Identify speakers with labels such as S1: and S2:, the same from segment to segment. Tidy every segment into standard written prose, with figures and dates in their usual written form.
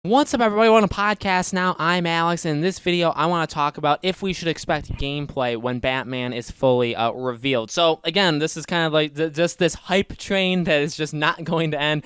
S1: What's up, everybody? We're on a podcast now. I'm Alex, and in this video, I want to talk about if we should expect gameplay when Batman is fully revealed. So, again, this is kind of like just this hype train that is just not going to end.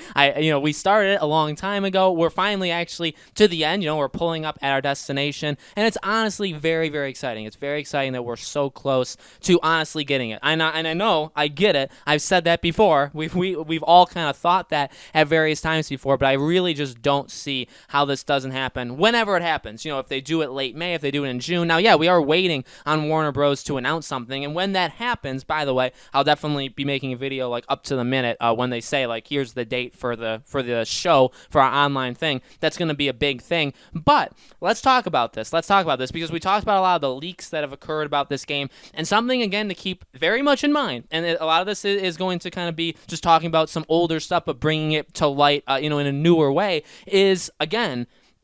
S1: We started it a long time ago. We're finally actually to the end. We're pulling up at our destination, and it's honestly very, very exciting. It's very exciting that we're so close to honestly getting it. I know, I get it. I've said that before. We've all kind of thought that at various times before, but I really just don't see how this doesn't happen whenever it happens. If they do it late May, if they do it in June. Now, yeah, we are waiting on Warner Bros. To announce something, and when that happens, by the way, I'll definitely be making a video like up to the minute when they say like here's the date for the show, for our online thing. That's going to be a big thing. But let's talk about this. Because we talked about a lot of the leaks that have occurred about this game, and something again to keep very much in mind. And a lot of this is going to kind of be just talking about some older stuff, but bringing it to light, in a newer way. Is again,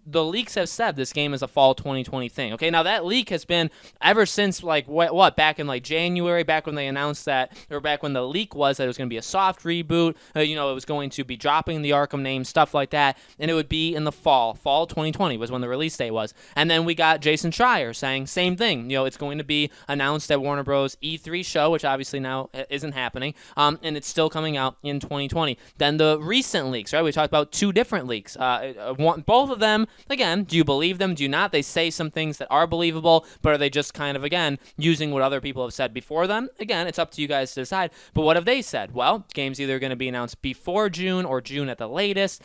S1: the leaks have said this game is a fall 2020 thing. Okay, now that leak has been ever since like what back in like January, back when they announced that, or back when the leak was that it was going to be a soft reboot. It was going to be dropping the Arkham name, stuff like that, and it would be in the fall 2020 was when the release date was. And then we got Jason Schreier saying same thing. It's going to be announced at Warner Bros. E3 show, which obviously now isn't happening, and it's still coming out in 2020. Then the recent leaks, right? We talked about two different leaks. Both of them. Again, do you believe them? Do you not? They say some things that are believable, but are they just kind of, again, using what other people have said before them? Again, it's up to you guys to decide. But what have they said? Well, the game's either going to be announced before June or June at the latest.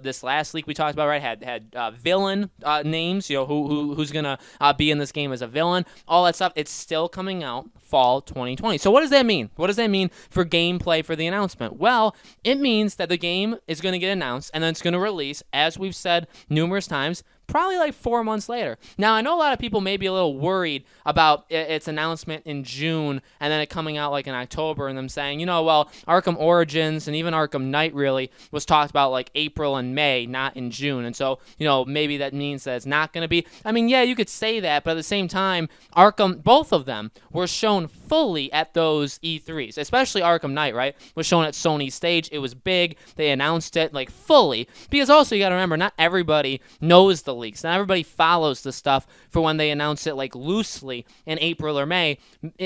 S1: This last leak we talked about, right, had villain names, who's going to be in this game as a villain. All that stuff, it's still coming out fall 2020. So what does that mean? What does that mean for gameplay for the announcement? Well, it means that the game is going to get announced, and then it's going to release, as we've said numerous times, probably like 4 months later. Now, I know a lot of people may be a little worried about its announcement in June and then it coming out like in October and them saying, well, Arkham Origins and even Arkham Knight really was talked about like April and May, not in June. And so, maybe that means that it's not going to be. I mean, yeah, you could say that, but at the same time, Arkham, both of them were shown fully at those E3s, especially Arkham Knight, right? Was shown at Sony's stage. It was big. They announced it like fully, because also you got to remember, not everybody knows the leaks. Not everybody follows the stuff for when they announce it like loosely in April or May.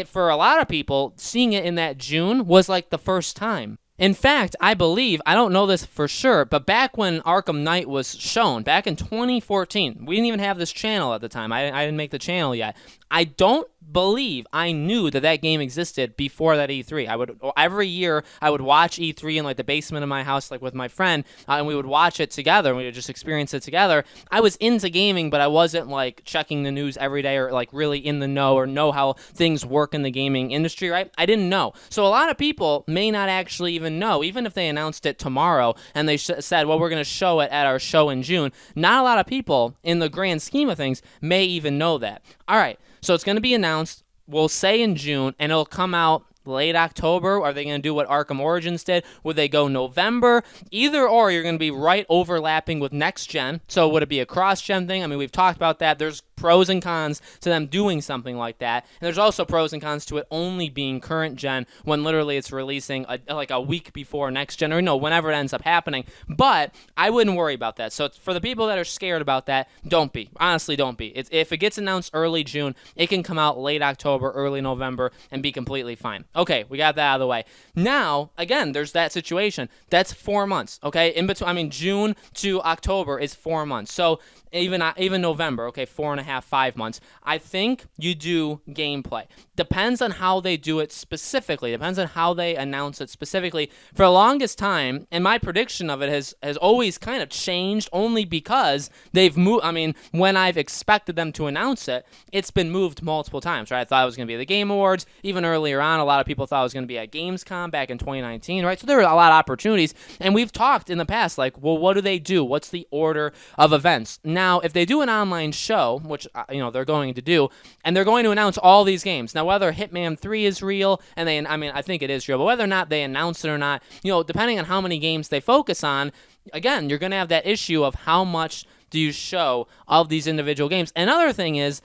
S1: For a lot of people, seeing it in that June was like the first time. In fact, I believe, I don't know this for sure, but back when Arkham Knight was shown, back in 2014, we didn't even have this channel at the time. I didn't make the channel yet. I don't believe I knew that game existed before that E3. Every year I would watch E3 in like the basement of my house, like with my friend, and we would watch it together. And we would just experience it together. I was into gaming, but I wasn't like checking the news every day or like really in the know or know how things work in the gaming industry, right? I didn't know. So a lot of people may not actually even know, even if they announced it tomorrow and they said, well, we're going to show it at our show in June. Not a lot of people in the grand scheme of things may even know that. All right. So it's going to be announced, we'll say in June, and it'll come out late October. Are they going to do what Arkham Origins did? Would they go November? Either or, you're going to be right overlapping with next gen. So would it be a cross-gen thing? I mean, we've talked about that. There's pros and cons to them doing something like that. And there's also pros and cons to it only being current gen when literally it's releasing like a week before next gen, or whenever it ends up happening. But I wouldn't worry about that. So for the people that are scared about that, don't be. Honestly, don't be. If it gets announced early June, it can come out late October, early November, and be completely fine. Okay, we got that out of the way. Now, again, there's that situation. That's 4 months, okay? In between, June to October is 4 months. So even November, okay, 4.5, 5 months. I think you do gameplay. Depends on how they do it specifically. Depends on how they announce it specifically. For the longest time, and my prediction of it has always kind of changed only because they've moved. I mean, when I've expected them to announce it, it's been moved multiple times, right? I thought it was going to be at the Game Awards. Even earlier on, a lot of people thought it was going to be at Gamescom back in 2019, right? So there were a lot of opportunities, and we've talked in the past, like, well, what do they do? What's the order of events? Now, if they do an online show, which, they're going to do, and they're going to announce all these games. Now, whether Hitman 3 is real, and I think it is real, but whether or not they announce it or not, depending on how many games they focus on, again, you're going to have that issue of how much do you show of these individual games. Another thing is,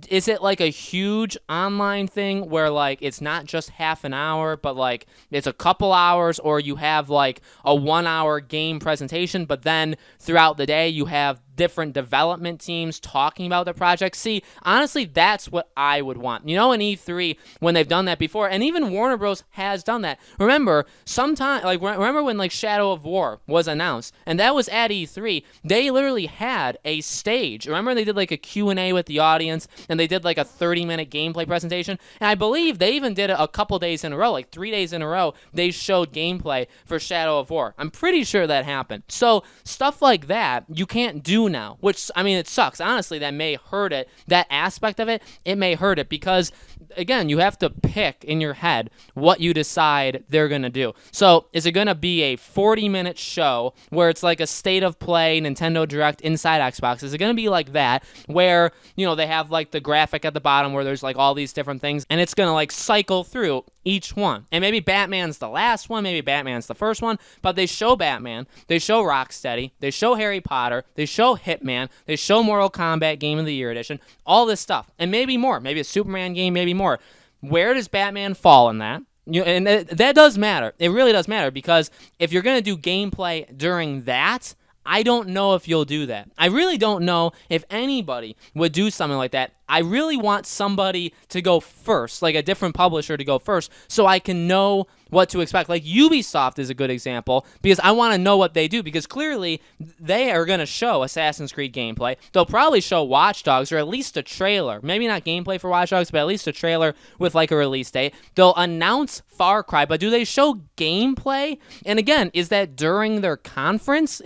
S1: is it like a huge online thing where like it's not just half an hour, but like it's a couple hours, or you have like a 1 hour game presentation, but then throughout the day you have different development teams talking about the project? See, honestly, that's what I would want. In E3, when they've done that before, and even Warner Bros. Has done that. Remember, remember when like Shadow of War was announced, and that was at E3. They literally had a stage. Remember, they did like a Q&A with the audience, and they did like a 30-minute gameplay presentation, and I believe they even did it a couple days in a row, like 3 days in a row, they showed gameplay for Shadow of War. I'm pretty sure that happened. So stuff like that, you can't do now, which, I mean, it sucks. Honestly, that may hurt it. That aspect of it, it may hurt it because, again, you have to pick in your head what you decide they're going to do. So is it going to be a 40-minute show where it's like a state of play Nintendo Direct inside Xbox? Is it going to be like that where, they have like the graphic at the bottom where there's like all these different things, and it's going to like cycle through each one? And maybe Batman's the last one, maybe Batman's the first one, but they show Batman, they show Rocksteady, they show Harry Potter, they show Hitman, they show Mortal Kombat Game of the Year Edition, all this stuff, and maybe more, maybe a Superman game, maybe more. Where does Batman fall in that? And that does matter. It really does matter, because if you're going to do gameplay during that, I don't know if you'll do that. I really don't know if anybody would do something like that. I really want somebody to go first, like a different publisher to go first, so I can know what to expect. Like Ubisoft is a good example, because I want to know what they do, because clearly they are going to show Assassin's Creed gameplay. They'll probably show Watch Dogs, or at least a trailer. Maybe not gameplay for Watch Dogs, but at least a trailer with like a release date. They'll announce Far Cry, but do they show gameplay? And again, is that during their conference?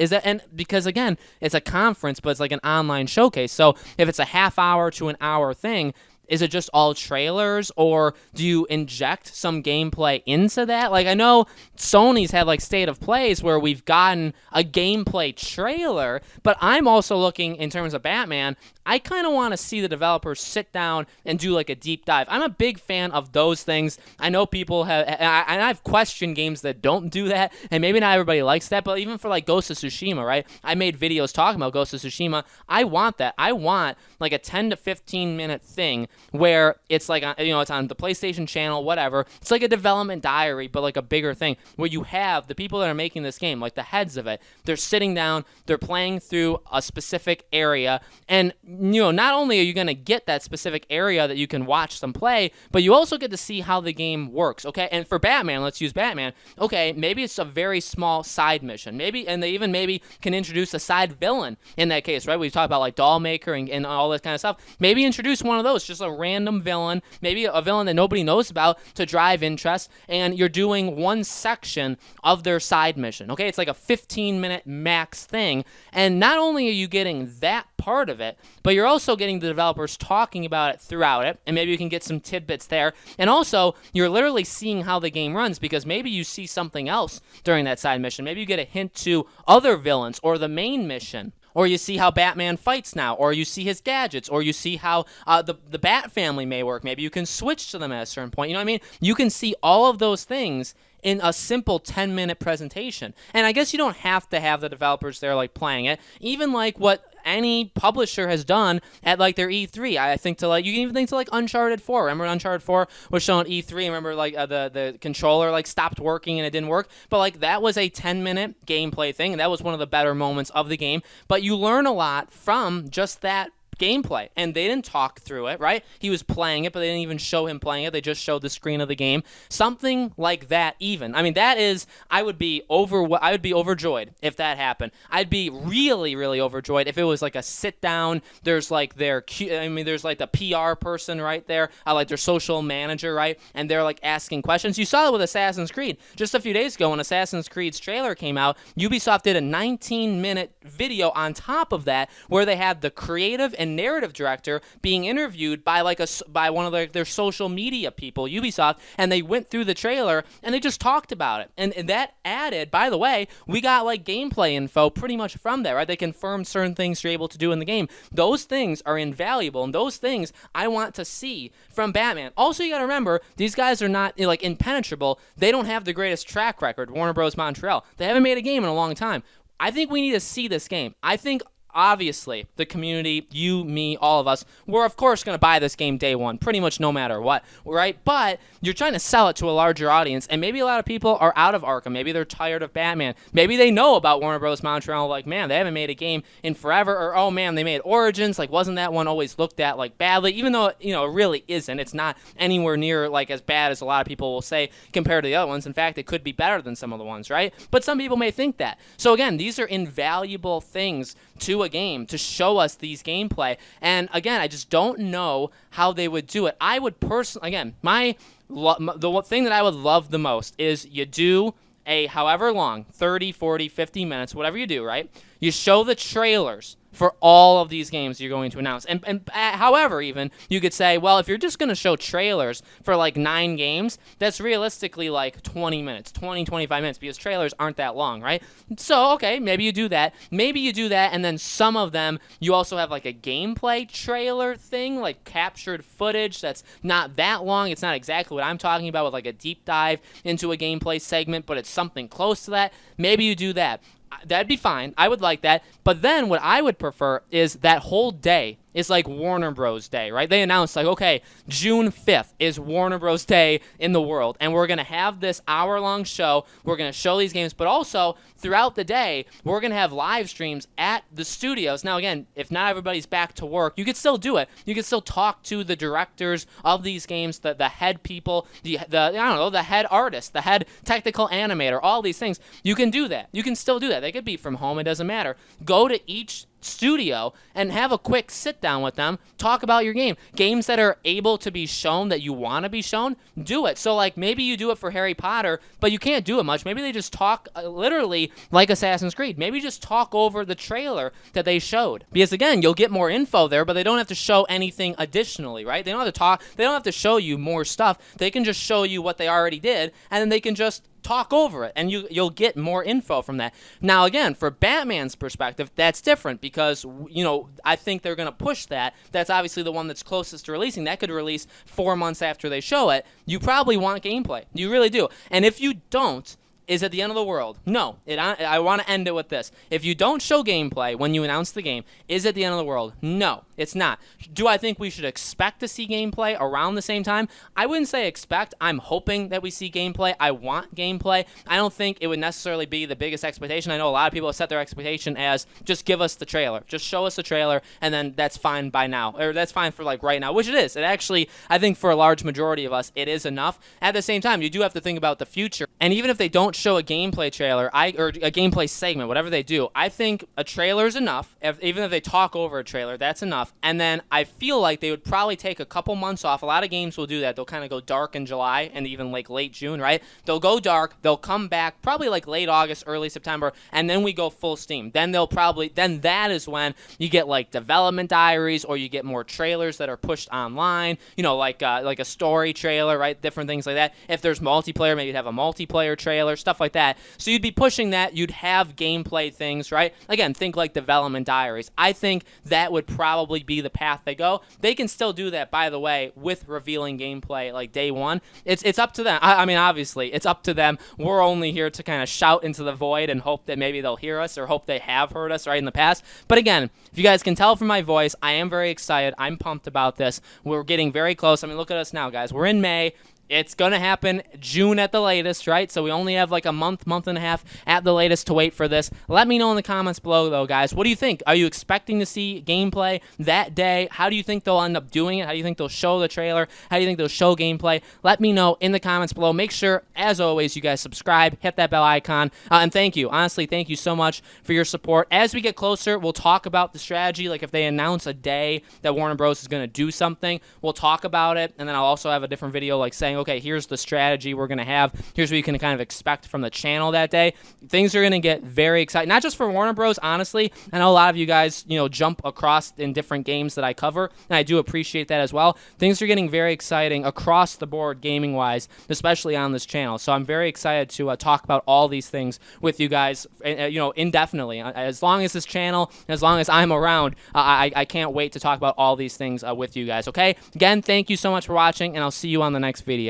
S1: Because again, it's a conference, but it's like an online showcase. So if it's a half hour to an hour thing, is it just all trailers, or do you inject some gameplay into that? Like, I know Sony's had like state of plays where we've gotten a gameplay trailer, but I'm also looking in terms of Batman. I kind of want to see the developers sit down and do like a deep dive. I'm a big fan of those things. I know people have, and I've questioned games that don't do that, and maybe not everybody likes that, but even for like Ghost of Tsushima, right? I made videos talking about Ghost of Tsushima. I want that. I want like a 10 to 15 minute thing where it's like, it's on the PlayStation channel, whatever. It's like a development diary, but like a bigger thing where you have the people that are making this game, like the heads of it. They're sitting down, they're playing through a specific area, and not only are you going to get that specific area that you can watch them play, but you also get to see how the game works, okay? And for Batman, let's use Batman. Okay, maybe it's a very small side mission. And they even maybe can introduce a side villain in that case, right? We talk about like Dollmaker and all this kind of stuff. Maybe introduce one of those, just a random villain, maybe a villain that nobody knows about to drive interest, and you're doing one section of their side mission, okay? It's like a 15-minute max thing, and not only are you getting that part of it, but you're also getting the developers talking about it throughout it, and maybe you can get some tidbits there. And also, you're literally seeing how the game runs, because maybe you see something else during that side mission. Maybe you get a hint to other villains or the main mission. Or you see how Batman fights now, or you see his gadgets, or you see how the Bat family may work. Maybe you can switch to them at a certain point. You know what I mean? You can see all of those things in a simple 10-minute presentation. And I guess you don't have to have the developers there like playing it. Even like what any publisher has done at like their E3. I think you can even think to like Uncharted 4. Remember Uncharted 4 was shown at E3. Remember like the controller like stopped working and it didn't work. But like that was a 10-minute gameplay thing, and that was one of the better moments of the game. But you learn a lot from just that gameplay, and they didn't talk through it, right? He was playing it, but they didn't even show him playing it. They just showed the screen of the game. Something like that even. I mean, that is, I would be overjoyed if that happened. I'd be really, really overjoyed if it was like a sit down. There's like there's like the PR person right there, like their social manager, right? And they're like asking questions. You saw it with Assassin's Creed. Just a few days ago when Assassin's Creed's trailer came out, Ubisoft did a 19-minute video on top of that where they had the creative and narrative director being interviewed by one of their social media people, Ubisoft, and they went through the trailer and they just talked about it. And that added, by the way, we got like gameplay info pretty much from there, right? They confirmed certain things you're able to do in the game. Those things are invaluable, and those things I want to see from Batman. Also, you got to remember, these guys are not like impenetrable. They don't have the greatest track record, Warner Bros. Montreal. They haven't made a game in a long time. I think we need to see this game. I think obviously, the community, you, me, all of us, we're of course going to buy this game day one, pretty much no matter what, right? But you're trying to sell it to a larger audience, and maybe a lot of people are out of Arkham. Maybe they're tired of Batman. Maybe they know about Warner Bros. Montreal, like, man, they haven't made a game in forever, or, oh, man, they made Origins. Like, wasn't that one always looked at, like, badly? Even though, it really isn't. It's not anywhere near, like, as bad as a lot of people will say compared to the other ones. In fact, it could be better than some of the ones, right? But some people may think that. So, again, these are invaluable things to a game to show us these gameplay. And, again, I just don't know how they would do it. I would personally, again, the thing that I would love the most is you do a however long, 30, 40, 50 minutes, whatever you do, right? You show the trailers for all of these games you're going to announce. And however, even, you could say, well, if you're just going to show trailers for like 9 games, that's realistically like 20 minutes, 20, 25 minutes, because trailers aren't that long, right? So, okay, maybe you do that. Maybe you do that, and then some of them, you also have like a gameplay trailer thing, like captured footage that's not that long. It's not exactly what I'm talking about with like a deep dive into a gameplay segment, but it's something close to that. Maybe you do that. That'd be fine. I would like that. But then what I would prefer is that whole day is like Warner Bros. Day, right? They announced, like, okay, June 5th is Warner Bros. Day in the world, and we're going to have this hour-long show. We're going to show these games, but also throughout the day, we're going to have live streams at the studios. Now, again, if not everybody's back to work, you could still do it. You could still talk to the directors of these games, the head people, the head artist, the head technical animator, all these things. You can do that. You can still do that. They could be from home. It doesn't matter. Go to each studio and have a quick sit down with them, talk about your game. Games that are able to be shown, that you want to be shown, do it. So, like, maybe you do it for Harry Potter, but you can't do it much. Maybe they just talk literally like Assassin's Creed. Maybe just talk over the trailer that they showed. Because, again, you'll get more info there, but they don't have to show anything additionally, right? They don't have to talk. They don't have to show you more stuff. They can just show you what they already did, and then they can just talk over it, and you'll get more info from that. Now, again, for Batman's perspective, that's different because, I think they're going to push that. That's obviously the one that's closest to releasing. That could release 4 months after they show it. You probably want gameplay. You really do. And if you don't, is it the end of the world? No. I want to end it with this. If you don't show gameplay when you announce the game, is it the end of the world? No, it's not. Do I think we should expect to see gameplay around the same time? I wouldn't say expect. I'm hoping that we see gameplay. I want gameplay. I don't think it would necessarily be the biggest expectation. I know a lot of people have set their expectation as just give us the trailer. Just show us the trailer, and then that's fine by now. Or that's fine for like right now, which it is. It actually, I think for a large majority of us, it is enough. At the same time, you do have to think about the future. And even if they don't show a gameplay trailer, or a gameplay segment, whatever they do, I think a trailer is enough. Even if they talk over a trailer, that's enough. And then I feel like they would probably take a couple months off. A lot of games will do that. They'll kind of go dark in July and even like late June, right? They'll go dark. They'll come back probably like late August, early September, and then we go full steam. Then that is when you get like development diaries, or you get more trailers that are pushed online. Like a story trailer, right? Different things like that. If there's multiplayer, maybe you'd have a multiplayer trailer, stuff like that. So you'd be pushing that. You'd have gameplay things, right? Again, think like development diaries. I think that would probably be the path they go. They can still do that, by the way, with revealing gameplay like day one. It's up to them. I mean, obviously, it's up to them. We're only here to kind of shout into the void and hope that maybe they'll hear us, or hope they have heard us right in the past. But again, if you guys can tell from my voice, I am very excited. I'm pumped about this. We're getting very close. I mean, look at us now, guys. We're in May. It's going to happen June at the latest, right? So we only have like a month and a half at the latest to wait for this. Let me know in the comments below, though, guys. What do you think? Are you expecting to see gameplay that day? How do you think they'll end up doing it? How do you think they'll show the trailer? How do you think they'll show gameplay? Let me know in the comments below. Make sure, as always, you guys subscribe, hit that bell icon, and thank you. Honestly, thank you so much for your support. As we get closer, we'll talk about the strategy. Like if they announce a day that Warner Bros. Is going to do something, we'll talk about it, and then I'll also have a different video like saying, okay, here's the strategy we're going to have. Here's what you can kind of expect from the channel that day. Things are going to get very exciting. Not just for Warner Bros., honestly. I know a lot of you guys, jump across in different games that I cover, and I do appreciate that as well. Things are getting very exciting across the board gaming-wise, especially on this channel. So I'm very excited to talk about all these things with you guys, indefinitely. As long as this channel, as long as I'm around, I can't wait to talk about all these things with you guys, okay? Again, thank you so much for watching, and I'll see you on the next video.